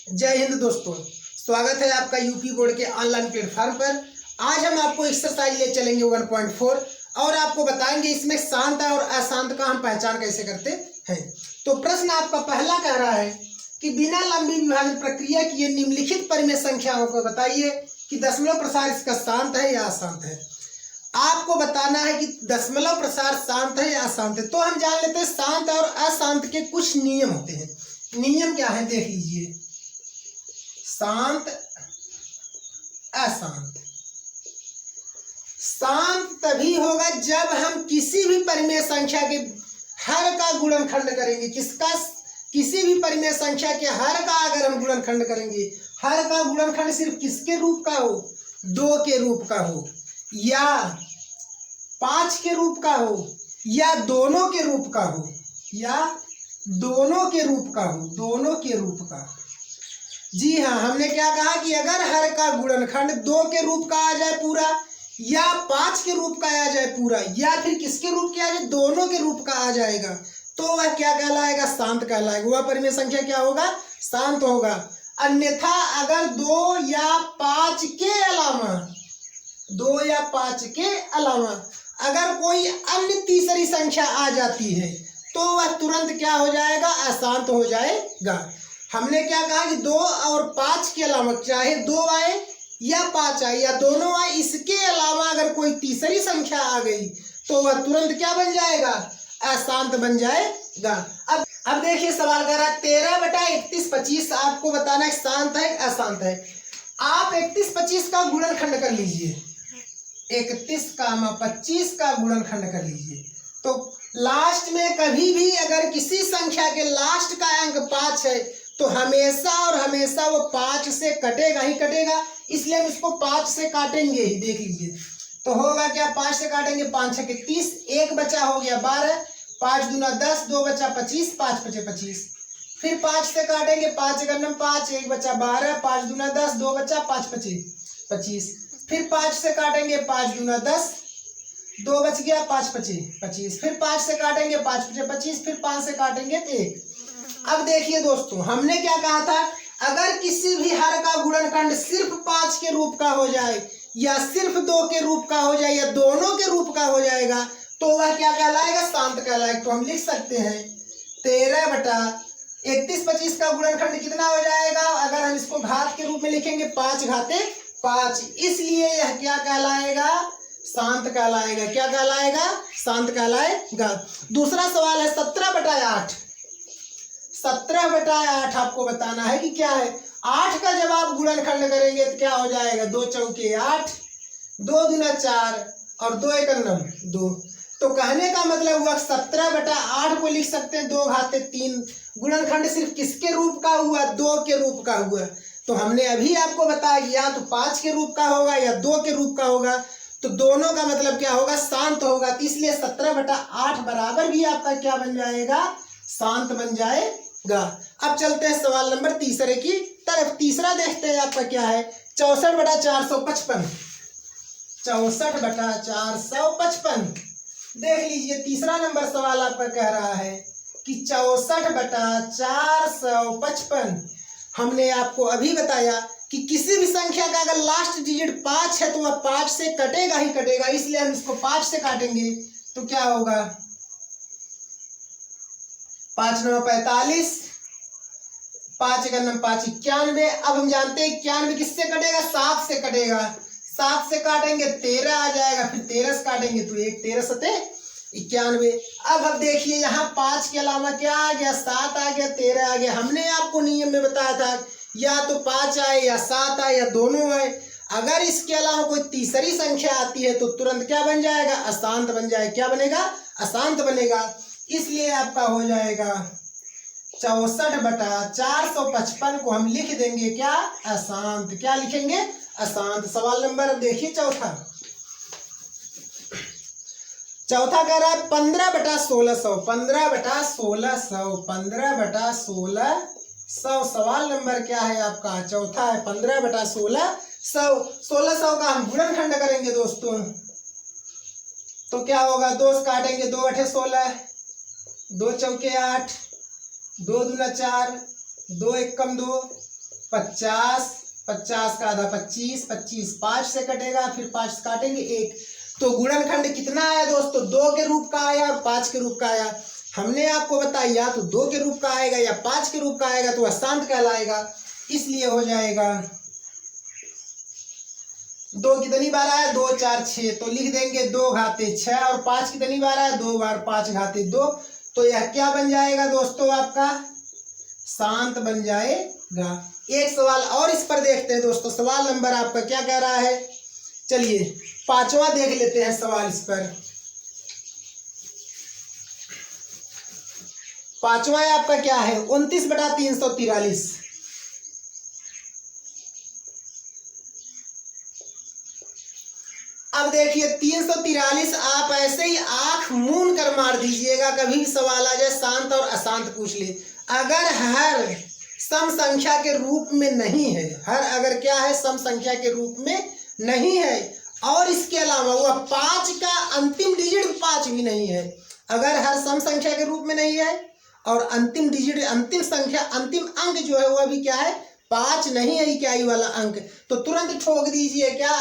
जय हिंद दोस्तों, स्वागत है आपका यूपी बोर्ड के ऑनलाइन प्लेटफॉर्म पर। आज हम आपको एक्सरसाइज ले चलेंगे 1.4 और आपको बताएंगे इसमें शांत और अशांत का हम पहचान कैसे करते हैं। तो प्रश्न आपका पहला कह रहा है कि बिना लंबी विभाजन प्रक्रिया किए निम्नलिखित परिमेय संख्याओं को बताइए कि दशमलव प्रसार इसका शांत है या अशांत है। आपको बताना है कि दशमलव प्रसार शांत है या अशांत है। तो हम जान लेते हैं शांत और अशांत के कुछ नियम होते हैं। नियम क्या है देख लीजिए। शांत अशांत। शांत तभी होगा जब हम किसी भी परिमेय संख्या के हर का गुणनखंड करेंगे। किसी भी परिमेय संख्या के हर का अगर हम गुणनखंड करेंगे, हर का गुणनखंड सिर्फ किसके रूप का हो, 2 के रूप का हो या 5 के रूप का हो या दोनों के रूप का हो या दोनों के रूप का हो, दोनों के रूप का। जी हाँ, हमने क्या कहा कि अगर हर का गुणनखंड 2 के रूप का आ जाए पूरा या 5 के रूप का आ जाए पूरा या फिर किसके रूप के आ जाए, दोनों के रूप का आ जाएगा, तो वह क्या कहलाएगा, शांत कहलाएगा। वह परिमेय संख्या क्या होगा, शांत होगा। अन्यथा अगर 2 या 5 के अलावा 2 या 5 के अलावा अगर कोई अन्य तीसरी संख्या आ जाती है तो वह तुरंत क्या हो जाएगा, अशांत हो जाएगा। हमने क्या कहा कि 2 और 5 के अलावा चाहे 2 आए या 5 आए या दोनों आए, इसके अलावा अगर कोई तीसरी संख्या आ गई तो वह तुरंत क्या बन जाएगा, अशांत बन जाएगा। अब देखिए सवाल कर रहा है 13/31/25 आपको बताना है शांत है अशांत है। आप 31/25 का गुणनखंड कर लीजिए, 31, 25 का गुणनखंड कर लीजिए। तो लास्ट में कभी भी अगर किसी संख्या के लास्ट का अंक 5 है तो हमेशा और हमेशा वो 5 से कटेगा ही कटेगा, इसलिए हम इसको 5 से काटेंगे ही। देख लीजिए तो होगा क्या, 5 से काटेंगे, 5 6 30, 1 बचा हो गया 12, 5 दूना 10, 2 बचा 25, 5 5 25। फिर 5 से काटेंगे, 5 1 5, 1 बचा 12, 5 दूना 10, 2 बचा 5 5 25। फिर 5 से काटेंगे, 5 दूना 10, 2 बच गया 5 5 25। फिर 5 से काटेंगे, 5 5 25, फिर 5 से काटेंगे 1। अब देखिए दोस्तों, हमने क्या कहा था, अगर किसी भी हर का गुणनखंड सिर्फ 5 के रूप का हो जाए या सिर्फ 2 के रूप का हो जाए या दोनों के रूप का हो जाएगा तो वह क्या कहलाएगा, शांत कहलाएगा। तो हम लिख सकते हैं 13/31/25 का गुणनखंड कितना हो जाएगा, अगर हम इसको घात के रूप में लिखेंगे 5 घाते 5, इसलिए यह क्या कहलाएगा, शांत कहलाएगा। क्या कहलाएगा, शांत कहलाएगा। दूसरा सवाल है 17/8। 17/8 आपको बताना है कि क्या है। 8 का जब आप गुणनखंड करेंगे तो क्या हो जाएगा, 2 चौके 8, 2 दूना 4 और 2 1 9 2। तो कहने का मतलब हुआ 17/8 को लिख सकते हैं 2 घाते 3। गुणनखंड सिर्फ किसके रूप का हुआ, 2 के रूप का हुआ। तो हमने अभी आपको बताया या तो 5 के रूप का होगा या 2 के रूप का होगा, तो दोनों का मतलब क्या होगा, शांत होगा। तो इसलिए 17/8 बराबर भी आपका क्या बन जाएगा, शांत बन जाएगा। अब चलते हैं सवाल नंबर तीसरे की तरफ। तीसरा देखते हैं आपका क्या है, 64/455। 64/455 देख लीजिए। तीसरा नंबर सवाल आपका कह रहा है कि 64/455। हमने आपको अभी बताया कि किसी भी संख्या का अगर लास्ट डिजिट 5 है तो वह 5 से कटेगा ही कटेगा, इसलिए हम इसको 5 से काटेंगे तो क्या होगा, 5 9 45, 5 1 5 91। अब हम जानते हैं 91 किससे कटेगा, 7 से कटेगा। 7 से काटेंगे 13 आ जाएगा, फिर 13 से काटेंगे तो 1 13 7 91। अब देखिए यहाँ 5 के अलावा क्या आ गया, 7 आ गया, 13 आ गया। हमने आपको नियम में बताया था या तो 5 आए या 7 आए या दोनों आए। अगर इसके अलावा कोई तीसरी संख्या आती है तो तुरंत क्या बन जाएगा, अशांत बन जाएगा। क्या बनेगा, अशांत बनेगा। इसलिए आपका हो जाएगा 64/455 को हम लिख देंगे क्या, अशांत। क्या लिखेंगे, अशांत। सवाल नंबर देखिए चौथा कह रहा है 15/1600। 15/1600 15/1600 सवाल नंबर क्या है आपका, चौथा है 15/1600। 1600 का हम गुणनखंड करेंगे दोस्तों तो क्या होगा, 2 से काटेंगे, 2 8 16, 2 चौके 8, 2 दूना 4, 2 1 2, 50, 50 का आधा 25, 25 5 से कटेगा, फिर 5 काटेंगे 1। तो गुणनखंड कितना आया दोस्तों? 2 के रूप का आया और 5 के रूप का आया। हमने आपको बताया या तो 2 के रूप का आएगा या 5 के रूप का आएगा तो अशांत कहलाएगा, इसलिए हो जाएगा 2 कितनी बार आया? 2 4 6, तो लिख देंगे 2 घाते 6, और 5 कितनी बार आया? 2 बार, 5 घाते 2। तो यह क्या बन जाएगा दोस्तों? आपका शांत बन जाएगा। एक सवाल और इस पर देखते हैं दोस्तों। सवाल नंबर आपका क्या कह रहा है? चलिए 5वां देख लेते हैं सवाल इस पर। 5वां आपका क्या है? 29/343। अब देखिए 343 आप ऐसे ही आंख मूंद कर मार दीजिएगा, कभी भी सवाल आ जाए शांत और अशांत पूछ ले। अगर हर सम संख्या के रूप में नहीं है, हर अगर क्या है? सम संख्या के रूप में नहीं है, और इसके अलावा वह 5 का अंतिम डिजिट 5 भी नहीं है। अगर हर सम संख्या के रूप में नहीं है और अंतिम डिजिट, अंतिम संख्या, अंतिम अंक जो है वह भी क्या है? 5 नहीं है इकाई वाला अंक, तो तुरंत ठोक दीजिए क्या?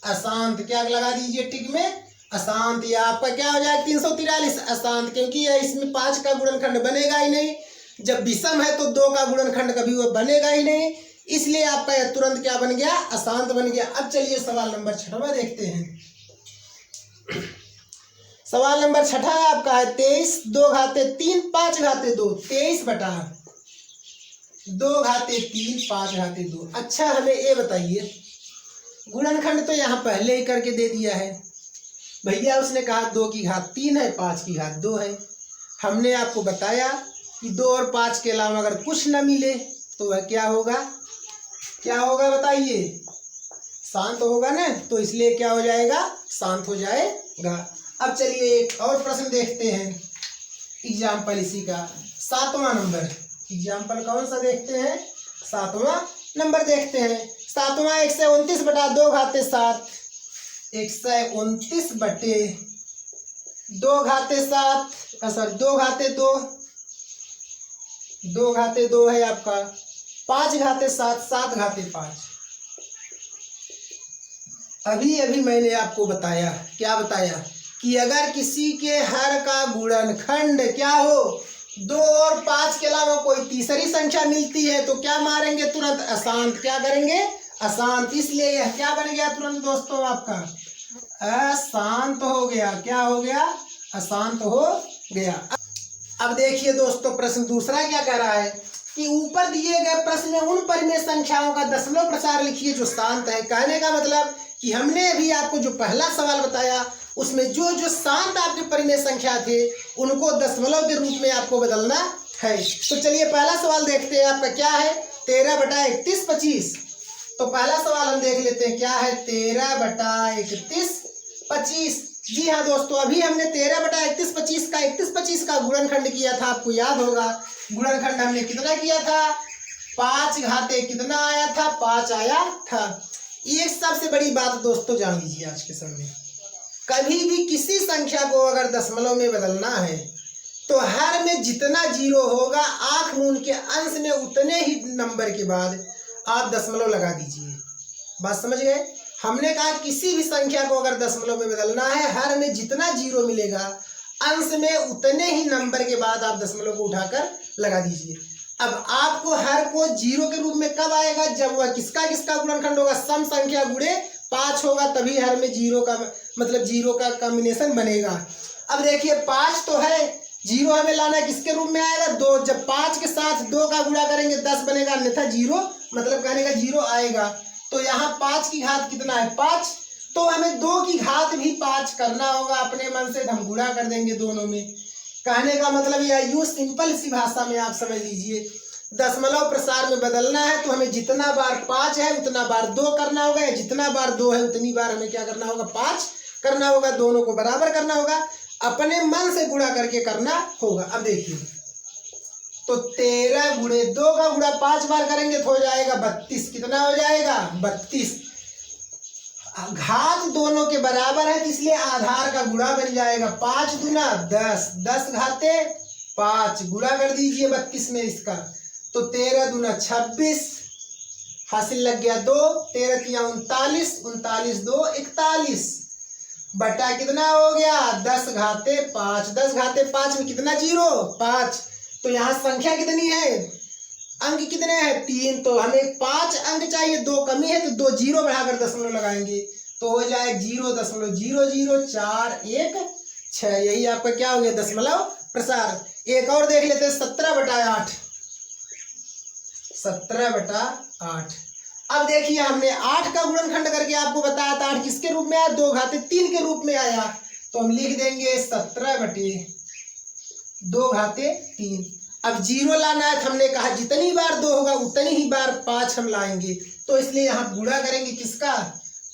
अशांत। क्या लगा दीजिए टिक में? अशांत। या आपका क्या हो जाएगा? 343 अशांत, क्योंकि यह इसमें 5 का गुणनखंड बनेगा ही नहीं। जब विषम है तो 2 का गुणनखंड कभी वो बनेगा ही नहीं, इसलिए आपका यह तुरंत क्या बन गया? अशांत बन गया। अब चलिए सवाल नंबर 6वां देखते हैं। सवाल नंबर 6 आपका है 23 2 घाते 3 5 घाते 2। 23 बटा 2 घाते 3 5 घाते 2। अच्छा हमें ये बताइए, गुणनखंड तो यहाँ पहले ही करके दे दिया है भैया। उसने कहा 2 की घात 3 है, 5 की घात 2 है। हमने आपको बताया कि 2 और 5 के अलावा अगर कुछ न मिले तो वह क्या होगा? क्या होगा बताइए? शांत होगा ना, तो इसलिए क्या हो जाएगा? शांत हो जाएगा। अब चलिए एक और प्रश्न देखते हैं, एग्जाम्पल इसी का 7वां नंबर। एग्जाम्पल कौन सा देखते हैं? 7वां नंबर देखते हैं। 7वां 129 बटा 2 घाते 7। 129 बटे 2 घाते 7, सर 2 घाते 2, 2 घाते 2 है आपका। 5 घाते 7, 7 घाते 5। अभी अभी मैंने आपको बताया, क्या बताया? कि अगर किसी के हर का गुणनखंड क्या हो, 2 और 5 के अलावा कोई तीसरी संख्या मिलती है तो क्या मारेंगे? तुरंत अशांत। क्या करेंगे? अशांत। इसलिए यह क्या बन गया तुरंत दोस्तों? आपका अशांत हो गया। क्या हो गया? अशांत हो गया। अब देखिए दोस्तों प्रश्न दूसरा क्या कह रहा है कि ऊपर दिए गए प्रश्न में उन परिमेय संख्याओं का दशमलव प्रसार लिखिए जो शांत है। कहने का मतलब कि हमने अभी आपको जो पहला सवाल बताया उसमें जो जो शांत आपके परिमेय संख्या थे उनको दशमलव के रूप में आपको बदलना है। तो चलिए पहला सवाल देखते हैं। आपका क्या है? 13 बटा 31 25। तो पहला सवाल हम देख लेते हैं क्या है? 13 बटा 31 25। जी हाँ दोस्तों, अभी हमने 13 बटा 31 25 का गुणनखंड किया था, आपको याद होगा। गुणनखंड हमने कितना किया था? 5 घाते कितना आया था? 5 आया था। एक सबसे बड़ी बात दोस्तों जान लीजिए आज के समय में, कभी भी किसी संख्या को अगर दशमलव में बदलना है तो हर में जितना जीरो होगा आंख मूंद के अंश में उतने ही नंबर के बाद आप दशमलव लगा दीजिए। बात समझ गए? हमने कहा किसी भी संख्या को अगर दशमलव में बदलना है, हर में जितना जीरो मिलेगा अंश में उतने ही नंबर के बाद आप दशमलव को उठाकर लगा दीजिए। अब आपको हर को जीरो के रूप में कब आएगा? जब वह किसका किसका गुणनखंड होगा? सम संख्या गुणे 5 होगा, तभी हर में जीरो का मतलब जीरो का कॉम्बिनेशन बनेगा। अब देखिए 5 तो है, जीरो हमें लाना है, किसके रूप में आएगा? 2। जब 5 के साथ 2 का गुणा करेंगे 10 बनेगा, अन्यथा जीरो मतलब कहने का जीरो आएगा। तो यहाँ 5 की घात कितना है? 5। तो हमें 2 की घात भी 5 करना होगा अपने मन से, हम गुणा कर देंगे दोनों में। कहने का मतलब यह यूं सिंपल सी भाषा में आप समझ लीजिए, दशमलव प्रसार में बदलना है तो हमें जितना बार 5 है उतना बार 2 करना होगा, या जितना बार 2 है उतनी बार हमें क्या करना होगा? 5 करना होगा। दोनों को बराबर करना होगा, अपने मन से गुणा करके करना होगा। अब देखिए तो 13 गुणे 2 का गुणा 5 बार करेंगे तो हो जाएगा 32। कितना हो जाएगा? 32। घात दोनों के बराबर है इसलिए आधार का गुणा बन जाएगा। 5 दूना 10, 10 घाते 5 गुणा कर दीजिए 32 में इसका, तो 13 दूना 26, हासिल लग गया 2, 13 तिया 39, 39 2 41 बटा कितना हो गया 10 घाते 5, 10 घाते 5 में कितना जीरो 5। तो यहाँ संख्या कितनी है, अंक कितने हैं 3, तो हमें 5 अंक चाहिए, 2 कमी है तो 2 जीरो बढ़ाकर दशमलव लगाएंगे तो हो जाए 0.00416। यही आपका क्या हो गया दशमलव प्रसार। एक और देख लेते हैं 17/8, 17/8। अब देखिए हमने 8 का गुणनखंड करके आपको बताया था 8 किसके रूप में आया 2 घाते 3 के रूप में आया, तो हम लिख देंगे 17/2 घाते 3। अब जीरो लाना है तो हमने कहा जितनी बार 2 होगा उतनी ही बार 5 हम लाएंगे, तो इसलिए यहाँ गुणा करेंगे किसका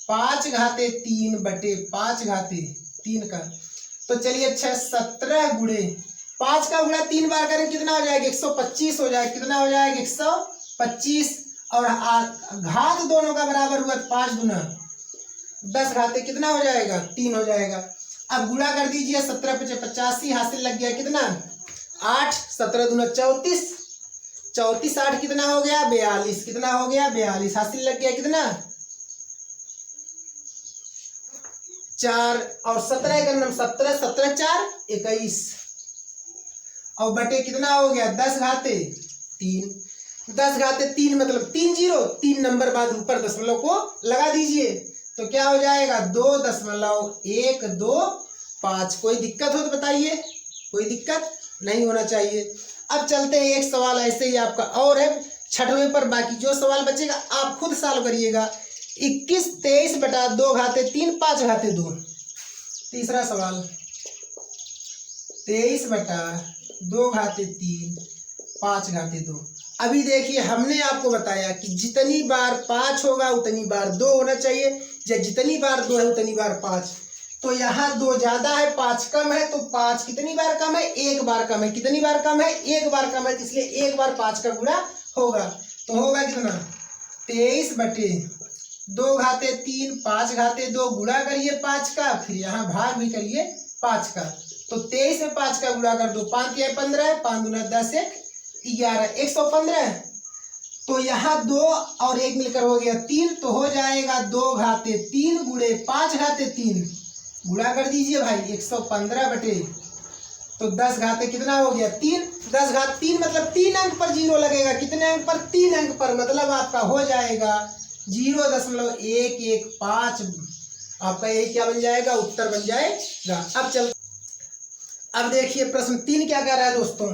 5 घाते 3 बटे 5 घाते 3 का। तो चलिए अच्छा 17 गुणे 5 का गुणा 3 बार करें कितना हो जाएगा 125 हो जाएगा, कितना हो जाएगा 125 और घात दोनों का बराबर हुआ 5 दूना 10 घाते कितना हो जाएगा 3 हो जाएगा। अब गुणा कर दीजिए 17 × 5 = 85 हासिल लग गया कितना 8, 17 दूना 34, 34 8 कितना हो गया 42, कितना हो गया 42 हासिल लग गया कितना 4 और 17 का 17 17 4 21 और बटे कितना हो गया 10 घाते 3, 10 घाते 3 मतलब 3 जीरो 3 नंबर बाद ऊपर दशमलव को लगा दीजिए तो क्या हो जाएगा 2.125। कोई दिक्कत हो तो बताइए, कोई दिक्कत नहीं होना चाहिए। अब चलते हैं एक सवाल ऐसे ही आपका और है 6वें पर, बाकी जो सवाल बचेगा आप खुद सॉल्व करिएगा। 21 23 बटा 2 घाते 3 5 घाते 2। तीसरा सवाल 23 बटा 2 घाते 3 5 घाते 2। अभी देखिए हमने आपको बताया कि जितनी बार 5 होगा उतनी बार 2 होना चाहिए, या जितनी बार 2 है उतनी बार 5। तो यहाँ 2 ज्यादा है 5 कम है, तो 5 कितनी बार कम है 1 बार कम है, कितनी बार कम है 1 बार कम है, इसलिए 1 बार 5 का गुणा होगा। तो होगा कितना 23 बटे 2 घाते 3 5 घाते 2 गुणा करिए 5 का, फिर यहाँ भाग भी करिए 5 का। तो 23 में 5 का गुणा कर दो 5 या 15, 5 दूना 10 1 11 115। तो यहाँ 2 और 1 मिलकर हो गया 3, तो हो जाएगा 2 घाते 3 गुणे 5 घाते 3 गुणा कर दीजिए भाई 115 बटे तो 10 घाते कितना हो गया 3, 10 घात 3 मतलब 3 अंक पर जीरो लगेगा, कितने अंक पर 3 अंक पर, मतलब आपका हो जाएगा 0.115। आपका यही क्या बन जाएगा उत्तर बन जाएगा। अब देखिए प्रश्न 3 क्या कह रहा है दोस्तों।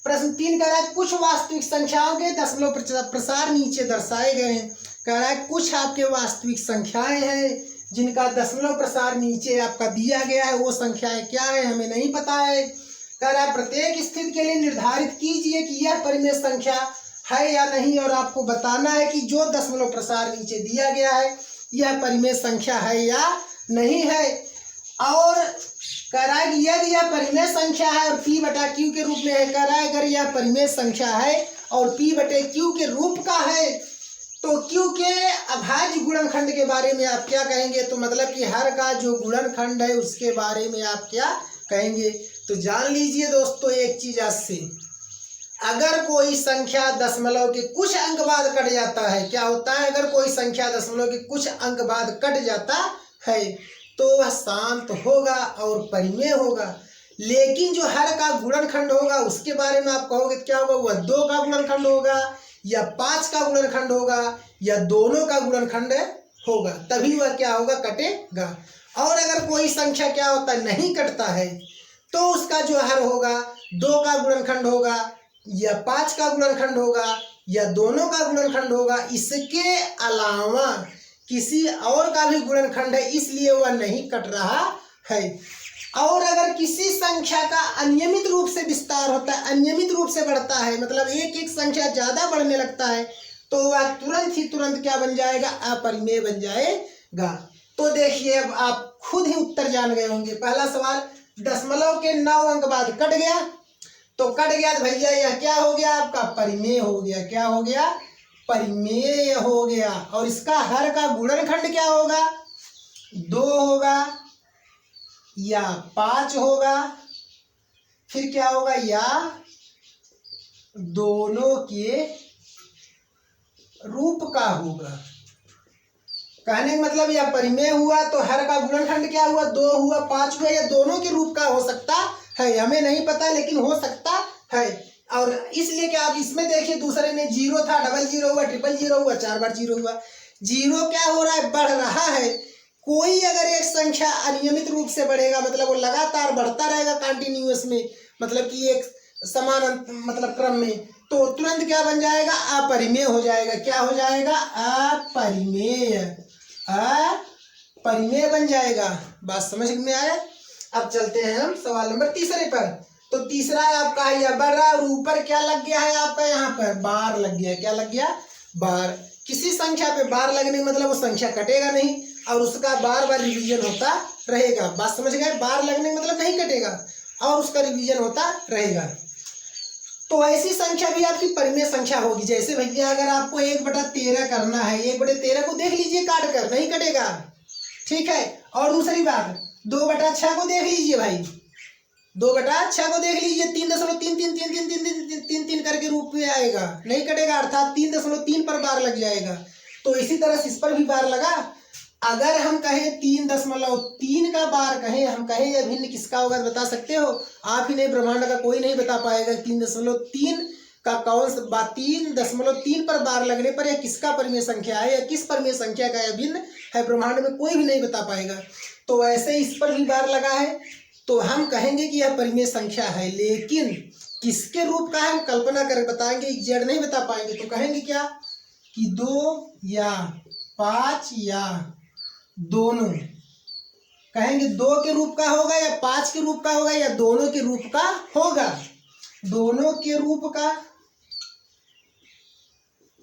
प्रश्न 3 कह रहा है कुछ वास्तविक संख्याओं के दशमलव प्रसार नीचे दर्शाए गए हैं। कह रहा है कुछ आपके वास्तविक संख्याएं हैं जिनका दशमलव प्रसार नीचे आपका दिया गया है, वो संख्याएं क्या है हमें नहीं पता है। कह रहा है प्रत्येक स्थिति के लिए निर्धारित कीजिए कि यह परिमेय संख्या है या नहीं, और आपको बताना है कि जो दशमलव प्रसार नीचे दिया गया है यह परिमेय संख्या है या नहीं है। और कह रहा है कि यदि यह परिमेय संख्या है और p बटा q के रूप में है, कह रहा है अगर यह परिमेय संख्या है और p बटे q के रूप का है तो q के अभाज्य गुणनखंड के बारे में आप क्या कहेंगे। तो मतलब कि हर का जो गुणनखंड है उसके बारे में आप क्या कहेंगे। तो जान लीजिए दोस्तों एक चीज आज से, अगर कोई संख्या दशमलव के कुछ अंक बाद कट जाता है, क्या होता है अगर कोई संख्या दशमलव के कुछ अंक बाद कट जाता है तो वह शांत होगा और परिमेय होगा। लेकिन जो हर का गुणनखंड होगा उसके बारे में आप कहोगे क्या होगा, वह 2 का गुणनखंड होगा या 5 का गुणनखंड होगा या दोनों का गुणनखंड होगा, तभी वह क्या होगा कटेगा। और अगर कोई संख्या क्या होता है नहीं कटता है तो उसका जो हर होगा 2 का गुणनखंड होगा या 5 का गुणनखंड होगा या दोनों का गुणनखंड होगा, इसके अलावा किसी और का भी गुणनखंड है, इसलिए वह नहीं कट रहा है। और अगर किसी संख्या का अनियमित रूप से विस्तार होता है, अनियमित रूप से बढ़ता है, मतलब एक एक संख्या ज्यादा बढ़ने लगता है, तो वह तुरंत क्या बन जाएगा अपरिमेय बन जाएगा। तो देखिए अब आप खुद ही उत्तर जान गए होंगे। पहला सवाल दशमलव के 9 अंक बाद कट गया, तो कट गया तो भैया यह क्या हो गया आपका परिमेय हो गया। क्या हो गया परिमेय हो गया। और इसका हर का गुणनखंड क्या होगा 2 होगा या 5 होगा, फिर क्या होगा या दोनों के रूप का होगा। कहने का मतलब यह परिमेय हुआ तो हर का गुणनखंड क्या हुआ, 2 हुआ, 5 हुआ, या दोनों के रूप का हो सकता है, हमें नहीं पता लेकिन हो सकता है। और इसलिए कि आप इसमें देखिए दूसरे में 0 था, डबल 0 हुआ, ट्रिपल 0 हुआ, 4 बार 0 हुआ। 0 क्या हो रहा है, बढ़ रहा है। कोई अगर एक संख्या अनियमित रूप से बढ़ेगा मतलब वो लगातार बढ़ता रहेगा कंटिन्यूअस में, मतलब कि एक समान मतलब क्रम में, तो तुरंत क्या बन जाएगा, अपरिमेय हो जाएगा। क्या हो जाएगा, अपरिमेय, अपरिमेय बन जाएगा। बात समझ में आया। अब चलते हैं हम सवाल नंबर तीसरे पर। तो तीसरा है आपका यह बढ़ रहा है और ऊपर क्या लग गया है आपका, यहाँ पर बार लग गया। क्या लग गया, बार। किसी संख्या पे बार लगने मतलब वो संख्या कटेगा नहीं और उसका बार बार रिवीजन होता रहेगा। बात समझ गए, बार लगने मतलब नहीं कटेगा और उसका रिवीजन होता रहेगा। तो ऐसी संख्या भी आपकी परिमेय संख्या होगी। जैसे भैया अगर आपको 1/13 करना है, 1/13 को देख लीजिए काट कर, नहीं कटेगा, ठीक है। और दूसरी बात 2/6 को देख लीजिए भाई, 2/6 को देख लीजिए, 3.3333333 करके रूप में आएगा, नहीं कटेगा, अर्थात 3.3 पर बार लग जाएगा। तो इसी तरह से इस पर भी बार लगा। अगर हम कहें 3.3 का बार कहें, हम कहें यह भिन्न किसका होगा बता सकते हो, आप ही नहीं, ब्रह्मांड का कोई नहीं बता पाएगा। 3.3 का कौन सा बात, 3.3 पर बार लगने पर यह किसका परिमेय संख्या है या किस परिमेय संख्या का यह भिन्न है, ब्रह्मांड में कोई भी नहीं बता पाएगा। तो वैसे इस पर भी बार लगा है तो हम कहेंगे कि यह परिमेय संख्या है, लेकिन किसके रूप का है हम कल्पना कर बताएंगे, एग्जैक्ट नहीं बता पाएंगे। तो कहेंगे क्या कि 2 या 5 या दोनों, कहेंगे 2 के रूप का होगा या 5 के रूप का होगा या दोनों के रूप का होगा, दोनों के रूप का।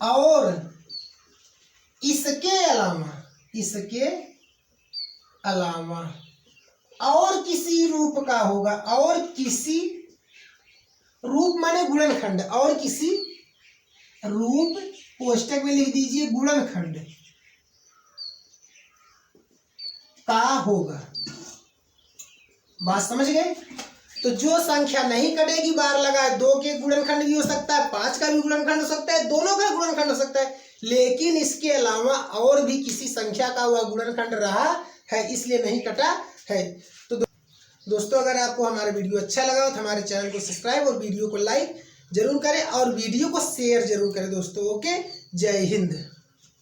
और इसके अलावा और किसी रूप का होगा, और किसी रूप माने गुणनखंड, और किसी रूप, कोष्टक में लिख दीजिए गुणनखंड का होगा। बात समझ गए। तो जो संख्या नहीं कटेगी बार लगा, 2 के गुणनखंड भी हो सकता है, 5 का भी गुणनखंड हो सकता है, दोनों का गुणनखंड हो सकता है, लेकिन इसके अलावा और भी किसी संख्या का वह गुणनखंड रहा है, इसलिए नहीं कटा है। तो दोस्तों अगर आपको हमारा वीडियो अच्छा लगा हो तो हमारे चैनल को सब्सक्राइब और वीडियो को लाइक जरूर करें और वीडियो को शेयर जरूर करें दोस्तों। ओके, जय हिंद।